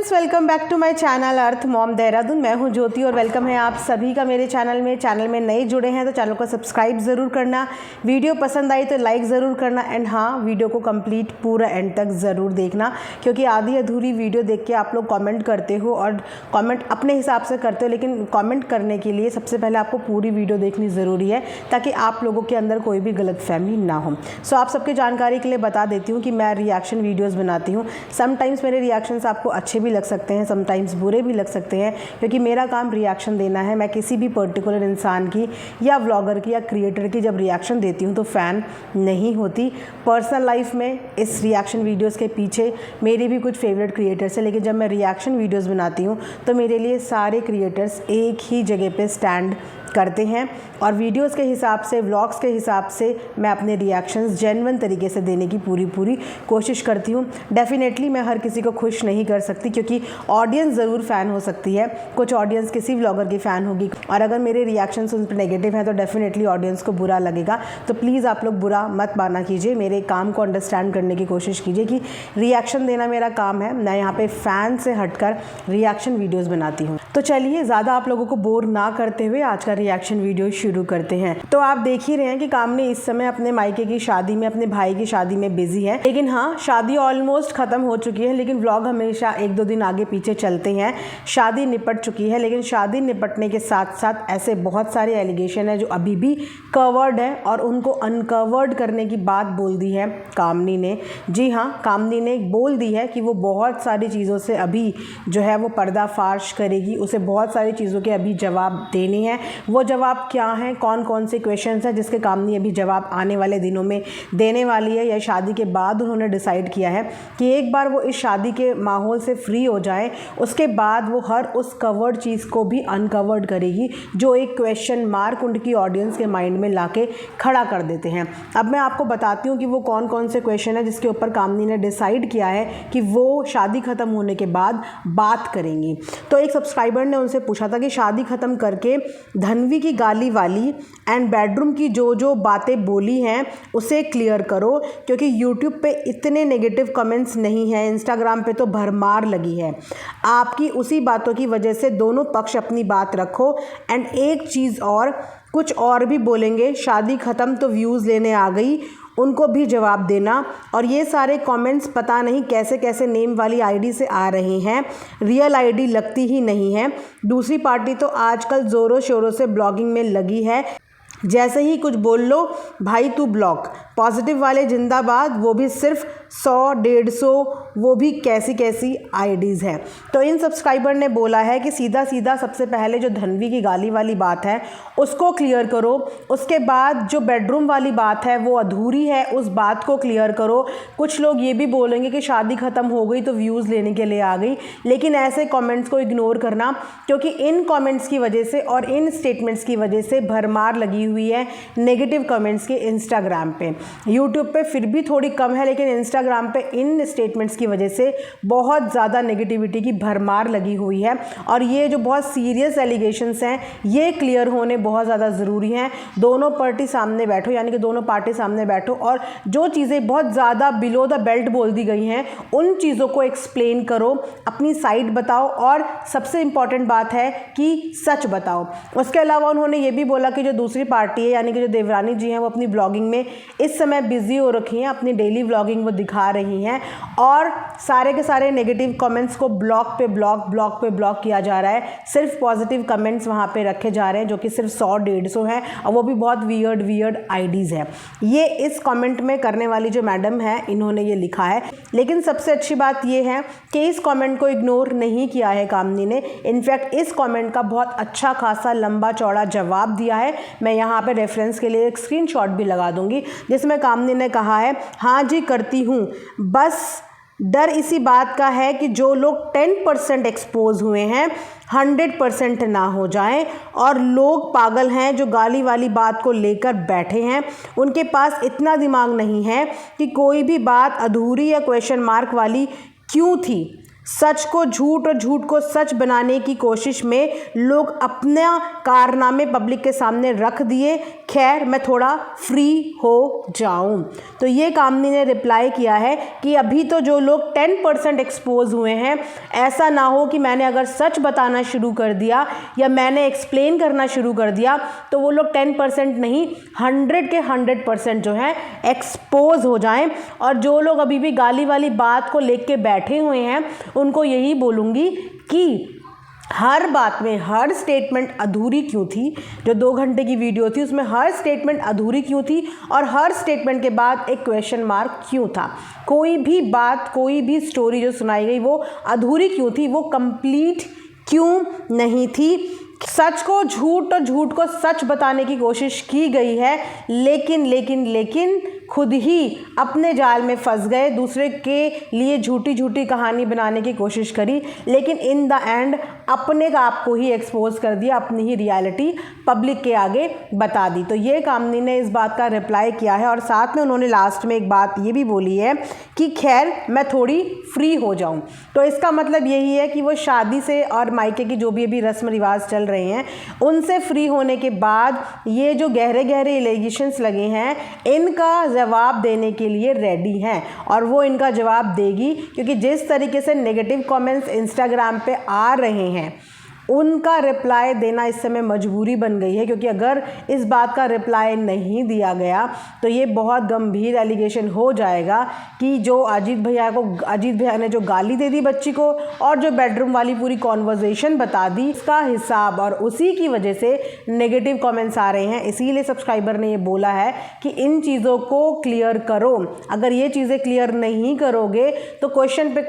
Friends, welcome back to my channel Earth Mom Dehradun. मैं हूं ज्योति और वेलकम है आप सभी का मेरे चैनल में नए जुड़े हैं तो चैनल को सब्सक्राइब ज़रूर करना, वीडियो पसंद आई तो लाइक ज़रूर करना एंड हाँ, वीडियो को कंप्लीट पूरा एंड तक ज़रूर देखना, क्योंकि आधी अधूरी वीडियो देख के आप लोग कमेंट करते हो और कमेंट अपने हिसाब से करते हो, लेकिन कमेंट करने के लिए सबसे पहले आपको पूरी वीडियो देखनी ज़रूरी है ताकि आप लोगों के अंदर कोई भी गलतफहमी ना हो। सो आप सबकी जानकारी के लिए बता देती हूँ कि मैं रिएक्शन वीडियोज़ बनाती हूँ। समटाइम्स मेरे रिएक्शंस आपको अच्छे भी लग सकते हैं, समटाइम्स बुरे भी लग सकते हैं, क्योंकि मेरा काम रिएक्शन देना है। मैं किसी भी पर्टिकुलर इंसान की या व्लॉगर की या क्रिएटर की जब रिएक्शन देती हूँ तो फ़ैन नहीं होती। पर्सनल लाइफ में इस रिएक्शन वीडियोस के पीछे मेरे भी कुछ फेवरेट क्रिएटर्स हैं, लेकिन जब मैं रिएक्शन वीडियोस बनाती हूँ तो मेरे लिए सारे क्रिएटर्स एक ही जगह पे स्टैंड करते हैं और वीडियोस के हिसाब से, व्लॉग्स के हिसाब से मैं अपने रिएक्शंस जेन्युइन तरीके से देने की पूरी कोशिश करती हूँ। डेफिनेटली मैं हर किसी को खुश नहीं कर सकती, क्योंकि ऑडियंस ज़रूर फ़ैन हो सकती है। कुछ ऑडियंस किसी व्लॉगर की फ़ैन होगी और अगर मेरे रिएक्शंस उन पर नेगेटिव हैं तो डेफिनेटली ऑडियंस को बुरा लगेगा। तो प्लीज़ आप लोग बुरा मत माना कीजिए, मेरे काम को अंडरस्टैंड करने की कोशिश कीजिए कि रिएक्शन देना मेरा काम है। मैं यहाँ पे फ़ैन से हटकर रिएक्शन वीडियोज़ बनाती हूँ। तो चलिए ज़्यादा आप लोगों को बोर ना करते हुए आज का रिएक्शन वीडियो शुरू करते हैं। तो आप देख ही रहे हैं कि कामनी इस समय अपने मायके की शादी में, अपने भाई की शादी में बिजी है। लेकिन हाँ, शादी ऑलमोस्ट खत्म हो चुकी है, लेकिन व्लॉग हमेशा 1-2 दिन आगे पीछे चलते हैं। शादी निपट चुकी है, लेकिन शादी निपटने के साथ साथ ऐसे बहुत सारे एलिगेशन है जो अभी भी कवर्ड है और उनको अनकवर्ड करने की बात बोल दी है कामनी ने। जी हाँ, कामनी ने बोल दी है कि वो बहुत सारी चीज़ों से अभी जो है वो पर्दाफाश करेगी, उसे बहुत सारी चीज़ों के अभी जवाब देने हैं। वो जवाब क्या हैं, कौन कौन से क्वेश्चंस हैं जिसके कामनी अभी जवाब आने वाले दिनों में देने वाली है, या शादी के बाद उन्होंने डिसाइड किया है कि एक बार वो इस शादी के माहौल से फ्री हो जाए, उसके बाद वो हर उस कवर्ड चीज़ को भी अनकवर्ड करेगी जो एक क्वेश्चन मार्क उनकी ऑडियंस के माइंड में लाके खड़ा कर देते हैं। अब मैं आपको बताती हूँ कि वो कौन कौन से क्वेश्चन है जिसके ऊपर कामनी ने डिसाइड किया है कि वो शादी ख़त्म होने के बाद बात करेंगी। तो एक सब्सक्राइबर ने उनसे पूछा था कि शादी ख़त्म करके धनवी की गाली वाली एंड बेडरूम की जो बातें बोली हैं उसे क्लियर करो, क्योंकि यूट्यूब पे इतने नेगेटिव कमेंट्स नहीं हैं, इंस्टाग्राम पे तो भरमार लगी है। आपकी उसी बातों की वजह से दोनों पक्ष अपनी बात रखो। एंड एक चीज़ और, कुछ और भी बोलेंगे, शादी ख़त्म तो व्यूज़ लेने आ गई, उनको भी जवाब देना। और ये सारे कमेंट्स पता नहीं कैसे कैसे नेम वाली आईडी से आ रहे हैं, रियल आईडी लगती ही नहीं है। दूसरी पार्टी तो आजकल ज़ोरों शोरों से ब्लॉगिंग में लगी है, जैसे ही कुछ बोल लो भाई तू ब्लॉक। पॉजिटिव वाले जिंदाबाद, वो भी सिर्फ 100-150, वो भी कैसी कैसी आईडीज़ हैं। तो इन सब्सक्राइबर ने बोला है कि सीधा सीधा सबसे पहले जो धनवी की गाली वाली बात है उसको क्लियर करो, उसके बाद जो बेडरूम वाली बात है वो अधूरी है, उस बात को क्लियर करो। कुछ लोग ये भी बोलेंगे कि शादी ख़त्म हो गई तो व्यूज़ लेने के लिए आ गई, लेकिन ऐसे कमेंट्स को इग्नोर करना, क्योंकि इन कमेंट्स की वजह से और इन स्टेटमेंट्स की वजह से भरमार लगी हुई है नेगेटिव कमेंट्स के इंस्टाग्राम पे। यूट्यूब पे फिर भी थोड़ी कम है, लेकिन इंस्टाग्राम पे इन स्टेटमेंट्स की वजह से बहुत ज़्यादा नेगेटिविटी की भरमार लगी हुई है। और ये जो बहुत सीरियस एलिगेशंस हैं ये क्लियर होने बहुत ज़्यादा ज़रूरी हैं। दोनों पार्टी सामने बैठो, यानी कि दोनों पार्टी सामने बैठो और जो चीज़ें बहुत ज़्यादा बिलो द बेल्ट बोल दी गई हैं उन चीज़ों को एक्सप्लेन करो, अपनी साइड बताओ और सबसे इम्पॉर्टेंट बात है कि सच बताओ। उसके अलावा उन्होंने ये भी बोला कि जो दूसरी पार्टी है, यानी कि जो देवरानी जी हैं, वो अपनी ब्लॉगिंग में इस समय बिजी हो रखी हैं, अपनी डेली व्लॉगिंग वो दिखा रही हैं और सारे के सारे नेगेटिव कमेंट्स को ब्लॉक पे ब्लॉक किया जा रहा है। सिर्फ पॉजिटिव कमेंट्स वहाँ पे रखे जा रहे हैं जो कि सिर्फ 100-150 हैं और वो भी बहुत वियर्ड आईडीज़ हैं। ये इस कमेंट में करने वाली जो मैडम है इन्होंने ये लिखा है, लेकिन सबसे अच्छी बात ये है कि इस कमेंट को इग्नोर नहीं किया है कामनी ने। इनफैक्ट इस कमेंट का बहुत अच्छा खासा लंबा चौड़ा जवाब दिया है। मैं यहाँ पे रेफरेंस के लिए एक स्क्रीनशॉट भी लगा दूंगी, जिसमें कामनी ने कहा है, हाँ जी करती हूँ, बस डर इसी बात का है कि जो लोग 10% एक्सपोज हुए हैं 100% ना हो जाएं, और लोग पागल हैं जो गाली वाली बात को लेकर बैठे हैं। उनके पास इतना दिमाग नहीं है कि कोई भी बात अधूरी या क्वेश्चन मार्क वाली क्यों थी। सच को झूठ और झूठ को सच बनाने की कोशिश में लोग अपना कारनामे पब्लिक के सामने रख दिए खैर मैं थोड़ा फ्री हो जाऊं। तो ये कामनी ने रिप्लाई किया है कि अभी तो जो लोग 10% एक्सपोज हुए हैं, ऐसा ना हो कि मैंने अगर सच बताना शुरू कर दिया या मैंने एक्सप्लेन करना शुरू कर दिया तो वो लोग 10% नहीं 100 के 100% जो है एक्सपोज हो जाएं। और जो लोग अभी भी गाली वाली बात को लेके बैठे हुए हैं उनको यही बोलूँगी कि हर बात में हर स्टेटमेंट अधूरी क्यों थी। जो 2 घंटे की वीडियो थी उसमें हर स्टेटमेंट अधूरी क्यों थी और हर स्टेटमेंट के बाद एक क्वेश्चन मार्क क्यों था। कोई भी बात, कोई भी स्टोरी जो सुनाई गई वो अधूरी क्यों थी, वो कंप्लीट क्यों नहीं थी। सच को झूठ और झूठ को सच बताने की कोशिश की गई है, लेकिन खुद ही अपने जाल में फंस गए। दूसरे के लिए झूठी झूठी कहानी बनाने की कोशिश करी, लेकिन इन द एंड अपने आप को ही एक्सपोज कर दिया, अपनी ही रियलिटी पब्लिक के आगे बता दी। तो ये कामनी ने इस बात का रिप्लाई किया है और साथ में उन्होंने लास्ट में एक बात ये भी बोली है कि खैर मैं थोड़ी फ्री हो जाऊं। तो इसका मतलब यही है कि वो शादी से और मायके की जो भी अभी रस्म रिवाज चल रहे हैं उनसे फ्री होने के बाद ये जो गहरे गहरे एलिगेशंस लगे हैं इनका जवाब देने के लिए रेडी हैं और वो इनका जवाब देगी, क्योंकि जिस तरीके से नेगेटिव कमेंट्स इंस्टाग्राम पे आ रहे हैं उनका रिप्लाई देना इस समय मजबूरी बन गई है। क्योंकि अगर इस बात का रिप्लाई नहीं दिया गया तो ये बहुत गंभीर एलिगेशन हो जाएगा कि जो अजीत भैया ने जो गाली दे दी बच्ची को और जो बेडरूम वाली पूरी कॉन्वर्जेशन बता दी इसका हिसाब, और उसी की वजह से नेगेटिव कमेंट्स आ रहे हैं। इसीलिए सब्सक्राइबर ने ये बोला है कि इन चीज़ों को क्लियर करो। अगर ये चीज़ें क्लियर नहीं करोगे तो क्वेश्चन पे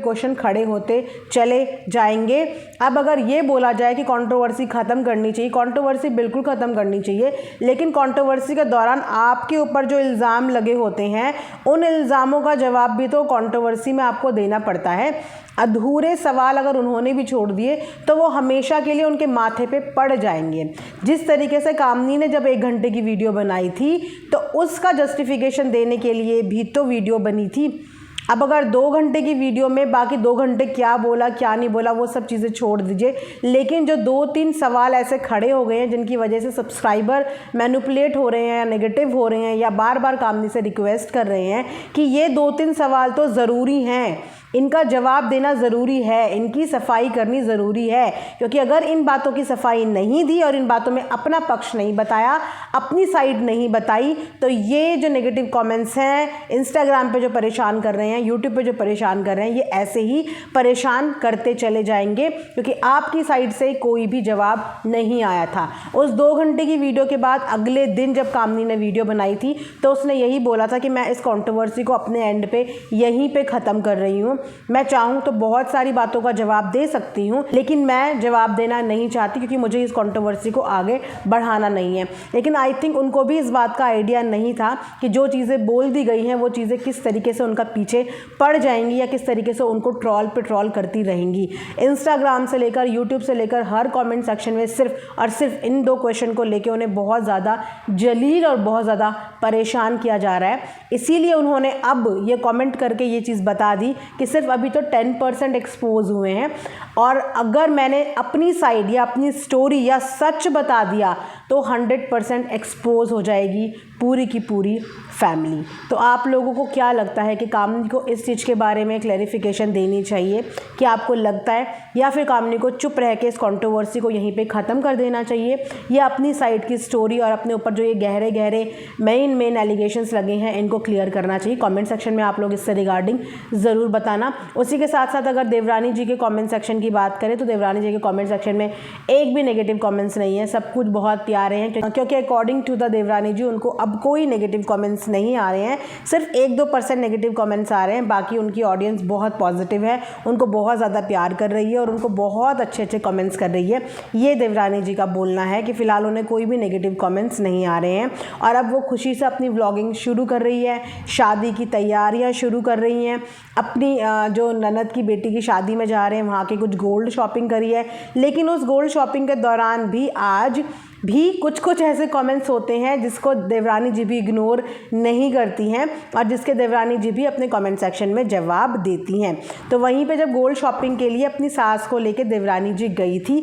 क्वेश्चन खड़े होते चले जाएंगे। अब अगर ये बोला जाए कि कंट्रोवर्सी ख़त्म करनी चाहिए, कंट्रोवर्सी बिल्कुल ख़त्म करनी चाहिए, लेकिन कंट्रोवर्सी के दौरान आपके ऊपर जो इल्ज़ाम लगे होते हैं उन इल्ज़ामों का जवाब भी तो कंट्रोवर्सी में आपको देना पड़ता है। अधूरे सवाल अगर उन्होंने भी छोड़ दिए तो वो हमेशा के लिए उनके माथे पे पड़ जाएंगे। जिस तरीके से कामनी ने जब 1 घंटे की वीडियो बनाई थी तो उसका जस्टिफिकेशन देने के लिए भी तो वीडियो बनी थी। अब अगर 2 घंटे की वीडियो में बाकी 2 घंटे क्या बोला क्या नहीं बोला वो सब चीज़ें छोड़ दीजिए, लेकिन जो 2-3 सवाल ऐसे खड़े हो गए हैं जिनकी वजह से सब्सक्राइबर मैनिपुलेट हो रहे हैं या नेगेटिव हो रहे हैं या बार बार कामनी से रिक्वेस्ट कर रहे हैं कि ये 2-3 सवाल तो ज़रूरी हैं, इनका जवाब देना ज़रूरी है, इनकी सफाई करनी ज़रूरी है। क्योंकि अगर इन बातों की सफाई नहीं दी और इन बातों में अपना पक्ष नहीं बताया, अपनी साइड नहीं बताई, तो ये जो नेगेटिव कमेंट्स हैं इंस्टाग्राम पे जो परेशान कर रहे हैं, यूट्यूब पे जो परेशान कर रहे हैं, ये ऐसे ही परेशान करते चले जाएंगे। क्योंकि आपकी साइड से कोई भी जवाब नहीं आया था। उस 2 घंटे की वीडियो के बाद अगले दिन जब कामनी ने वीडियो बनाई थी तो उसने यही बोला था कि मैं इस कंट्रोवर्सी को अपने एंड पे यहीं पे ख़त्म कर रही हूँ। मैं चाहूँ तो बहुत सारी बातों का जवाब दे सकती हूँ, लेकिन मैं जवाब देना नहीं चाहती क्योंकि मुझे इस कंट्रोवर्सी को आगे बढ़ाना नहीं है। लेकिन आई थिंक उनको भी इस बात का आइडिया नहीं था कि जो चीज़ें बोल दी गई हैं वो चीज़ें किस तरीके से उनका पीछे पड़ जाएंगी या किस तरीके से उनको ट्रॉल पे ट्रॉल करती रहेंगी। इंस्टाग्राम से लेकर यूट्यूब से लेकर हर कमेंट सेक्शन में सिर्फ और सिर्फ इन 2 क्वेश्चन को लेकर उन्हें बहुत ज़्यादा जलील और बहुत ज़्यादा परेशान किया जा रहा है। इसीलिए उन्होंने अब ये कमेंट करके ये चीज़ बता दी कि सिर्फ अभी तो 10% एक्सपोज हुए हैं और अगर मैंने अपनी साइड या अपनी स्टोरी या सच बता दिया तो 100% एक्सपोज हो जाएगी पूरी की पूरी फैमिली। तो आप लोगों को क्या लगता है कि कामनी को इस चीज़ के बारे में क्लैरिफिकेशन देनी चाहिए? क्या आपको लगता है या फिर कामनी को चुप रह के इस कंट्रोवर्सी को यहीं पे ख़त्म कर देना चाहिए, या अपनी साइड की स्टोरी और अपने ऊपर जो ये गहरे गहरे मेन एलिगेशंस लगे हैं इनको क्लियर करना चाहिए? कमेंट सेक्शन में आप लोग इससे रिगार्डिंग ज़रूर बताना। उसी के साथ साथ अगर देवरानी जी के कमेंट सेक्शन की बात करें तो देवरानी जी के कमेंट सेक्शन में एक भी नेगेटिव कमेंट्स नहीं है, सब कुछ बहुत प्यारे हैं। क्योंकि अकॉर्डिंग टू द देवरानी जी उनको अब कोई नेगेटिव कमेंट्स नहीं आ रहे हैं, सिर्फ 1-2% नेगेटिव कमेंट्स आ रहे हैं। बाकी उनकी ऑडियंस बहुत पॉजिटिव है, उनको बहुत ज़्यादा प्यार कर रही है और उनको बहुत अच्छे कमेंट्स कर रही है। ये देवरानी जी का बोलना है कि फ़िलहाल उन्हें कोई भी नेगेटिव कमेंट्स नहीं आ रहे हैं और अब वो खुशी से अपनी व्लॉगिंग शुरू कर रही है, शादी की तैयारियाँ शुरू कर रही हैं। अपनी जो ननद की बेटी की शादी में जा रहे हैं वहाँ के कुछ गोल्ड शॉपिंग करी है, लेकिन उस गोल्ड शॉपिंग के दौरान भी आज भी कुछ ऐसे कमेंट्स होते हैं जिसको देवरानी जी भी इग्नोर नहीं करती हैं और जिसके देवरानी जी भी अपने कमेंट सेक्शन में जवाब देती हैं। तो वहीं पे जब गोल्ड शॉपिंग के लिए अपनी सास को लेकर देवरानी जी गई थी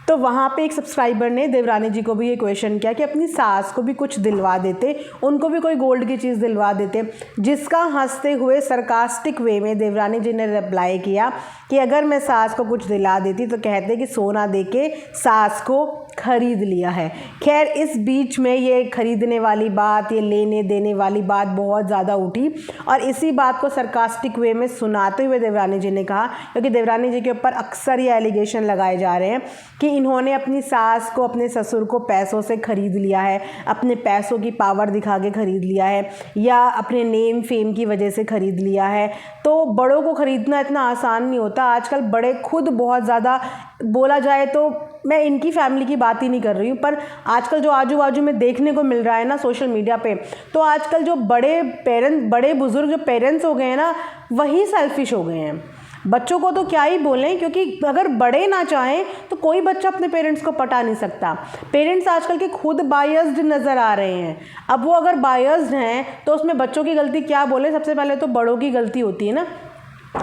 तो वहाँ पे एक सब्सक्राइबर ने देवरानी जी को भी ये क्वेश्चन किया कि अपनी सास को भी कुछ दिलवा देते, उनको भी कोई गोल्ड की चीज़ दिलवा देते, जिसका हंसते हुए सरकास्टिक वे में देवरानी जी ने रिप्लाई किया कि अगर मैं सास को कुछ दिला देती तो कहते कि सोना देके सास को खरीद लिया है। खैर इस बीच में ये खरीदने वाली बात, ये लेने देने वाली बात बहुत ज़्यादा उठी और इसी बात को सरकास्टिक वे में सुनाते हुए देवरानी जी ने कहा, क्योंकि देवरानी जी के ऊपर अक्सर ये एलिगेशन लगाए जा रहे हैं कि इन्होंने अपनी सास को, अपने ससुर को पैसों से ख़रीद लिया है, अपने पैसों की पावर दिखा के ख़रीद लिया है या अपने नेम फेम की वजह से ख़रीद लिया है। तो बड़ों को ख़रीदना इतना आसान नहीं होता। आजकल बड़े खुद बहुत ज़्यादा, बोला जाए तो मैं इनकी फैमिली की बात ही नहीं कर रही हूँ, पर आजकल जो आजू बाजू में देखने को मिल रहा है ना सोशल मीडिया पे, तो आजकल जो बड़े बुजुर्ग जो पेरेंट्स हो गए हैं ना, वही सेल्फिश हो गए हैं। बच्चों को तो क्या ही बोलें, क्योंकि अगर बड़े ना चाहें तो कोई बच्चा अपने पेरेंट्स को पटा नहीं सकता। पेरेंट्स आजकल के खुद बायस्ड नज़र आ रहे हैं। अब वो अगर बायस्ड हैं तो उसमें बच्चों की गलती क्या बोले, सबसे पहले तो बड़ों की गलती होती है ना।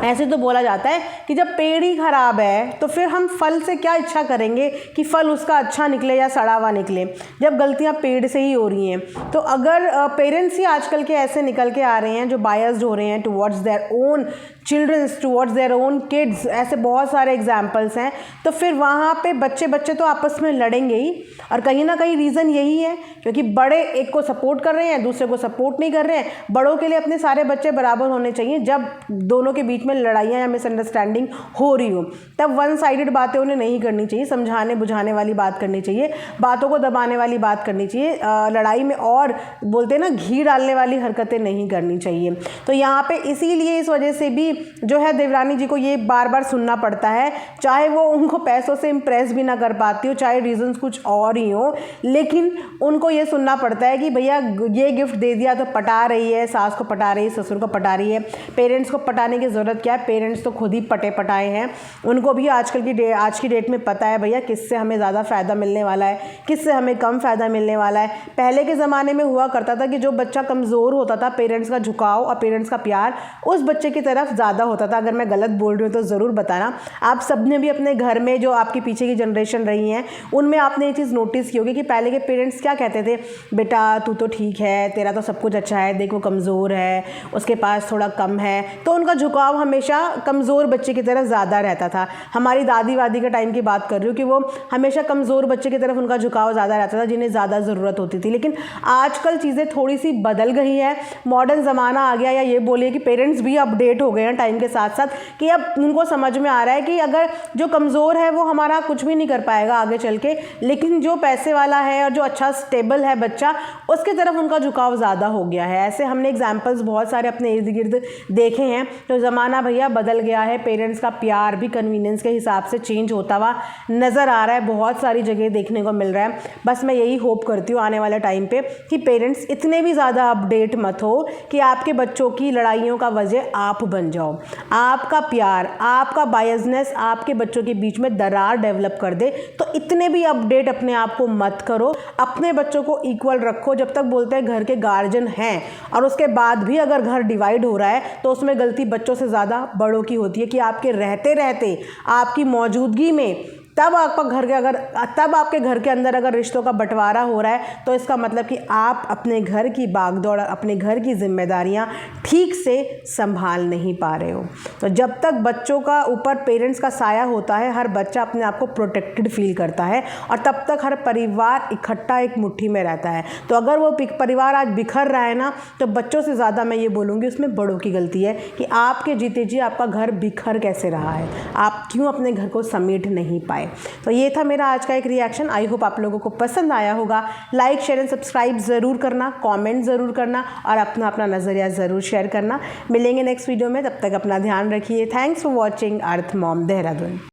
ऐसे तो बोला जाता है कि जब पेड़ ही ख़राब है तो फिर हम फल से क्या इच्छा करेंगे कि फल उसका अच्छा निकले या सड़ा हुआ निकले, जब गलतियां पेड़ से ही हो रही हैं। तो अगर पेरेंट्स ही आजकल के ऐसे निकल के आ रहे हैं जो बायस्ड हो रहे हैं towards their own childrens, towards their own kids, ऐसे बहुत सारे एग्जाम्पल्स हैं, तो फिर वहाँ पे बच्चे तो आपस में लड़ेंगे ही। और कहीं ना कहीं रीज़न यही है क्योंकि बड़े एक को सपोर्ट कर रहे हैं, दूसरे को सपोर्ट नहीं कर रहे हैं। बड़ों के लिए अपने सारे बच्चे बराबर होने चाहिए। जब दोनों के बीच में लड़ाइयाँ या मिसअंडरस्टैंडिंग हो रही हो तब वन साइडेड बातें उन्हें नहीं करनी चाहिए, समझाने बुझाने वाली बात करनी चाहिए, बातों को दबाने वाली बात करनी चाहिए। लड़ाई में और बोलते हैं ना घी डालने वाली हरकतें नहीं करनी चाहिए। तो यहाँ पे इसीलिए इस वजह से भी जो है देवरानी जी को ये बार बार सुनना पड़ता है, चाहे वो उनको पैसों से इम्प्रेस भी ना कर पाती हो, चाहे रीजंस कुछ और ही हो, लेकिन उनको ये सुनना पड़ता है कि भैया ये गिफ्ट दे दिया तो पटा रही है, सास को पटा रही है, ससुर को पटा रही है। पेरेंट्स को पटाने की ज़रूरत क्या है, पेरेंट्स तो खुद ही पटाए हैं। उनको भी आज की डेट में पता है भैया किससे हमें ज़्यादा फ़ायदा मिलने वाला है, किससे हमें कम फ़ायदा मिलने वाला है। पहले के ज़माने में हुआ करता था कि जो बच्चा कमज़ोर होता था, पेरेंट्स का झुकाव और पेरेंट्स का प्यार उस बच्चे की तरफ ज़्यादा होता था। अगर मैं गलत बोल रही हूँ तो ज़रूर बताना। आप सब ने भी अपने घर में जो आपके पीछे की जनरेशन रही हैं उनमें आपने ये चीज़ नोटिस की होगी कि पहले के पेरेंट्स क्या कहते थे, बेटा तू तो ठीक है, तेरा तो सब कुछ अच्छा है, देख वो कमज़ोर है, उसके पास थोड़ा कम है। तो उनका झुकाव हमेशा कमज़ोर बच्चे की तरफ ज़्यादा रहता था। हमारी दादी वादी के टाइम की बात कर रही हूँ कि वो हमेशा कमज़ोर बच्चे की तरफ उनका झुकाव ज़्यादा रहता था, जिन्हें ज़्यादा ज़रूरत होती थी। लेकिन आजकल चीज़ें थोड़ी सी बदल गई है, मॉडर्न ज़माना आ गया, या ये बोलिए कि पेरेंट्स भी अपडेट हो गए हैं टाइम के साथ साथ, कि अब उनको समझ में आ रहा है कि अगर जो कमज़ोर है वो हमारा कुछ भी नहीं कर पाएगा आगे चल के, लेकिन जो पैसे वाला है और जो अच्छा स्टेबल है बच्चा, उसकी तरफ उनका झुकाव ज़्यादा हो गया है। ऐसे हमने एग्जाम्पल्स बहुत सारे अपने इर्द गिर्द देखे हैं। तो ज़माना भैया बदल गया है, पेरेंट्स का प्यार भी कन्वीनियंस के हिसाब से चेंज होता हुआ नज़र आ रहा है, बहुत सारी जगह देखने को मिल रहा है। बस मैं यही होप करती हूँ आने वाले टाइम पे कि पेरेंट्स इतने भी ज़्यादा अपडेट मत हो कि आपके बच्चों की लड़ाइयों का वजह आप बन जाओ। आपका प्यार, आपका बायसनेस आपके बच्चों के बीच में दरार डेवलप कर दे। तो इतने भी अपडेट अपने आप को मत करो, अपने बच्चों को इक्वल रखो। जब तक बोलते हैं घर के गार्जियन हैं और उसके बाद भी अगर घर डिवाइड हो रहा है तो उसमें गलती बच्चों से ज़्यादा बड़ों की होती है कि आपके रहते रहते, आपकी मौजूदगी में तब आपके घर के अंदर अगर रिश्तों का बंटवारा हो रहा है तो इसका मतलब कि आप अपने घर की भागदौड़, अपने घर की जिम्मेदारियां ठीक से संभाल नहीं पा रहे हो। तो जब तक बच्चों का ऊपर पेरेंट्स का साया होता है, हर बच्चा अपने आप को प्रोटेक्टेड फील करता है और तब तक हर परिवार इकट्ठा एक मुट्ठी में रहता है। तो अगर वो परिवार आज बिखर रहा है ना, तो बच्चों से ज़्यादा मैं ये बोलूँगी उसमें बड़ों की गलती है कि आपके जीते जी आपका घर बिखर कैसे रहा है, आप क्यों अपने घर को समेट नहीं पाए। तो ये था मेरा आज का एक रिएक्शन। आई होप आप लोगों को पसंद आया होगा। लाइक शेयर एंड सब्सक्राइब ज़रूर करना, कमेंट ज़रूर करना और अपना नज़रिया ज़रूर शेयर करना। मिलेंगे नेक्स्ट वीडियो में, तब तक अपना ध्यान रखिए। Thanks for watching earth Mom Dehradun.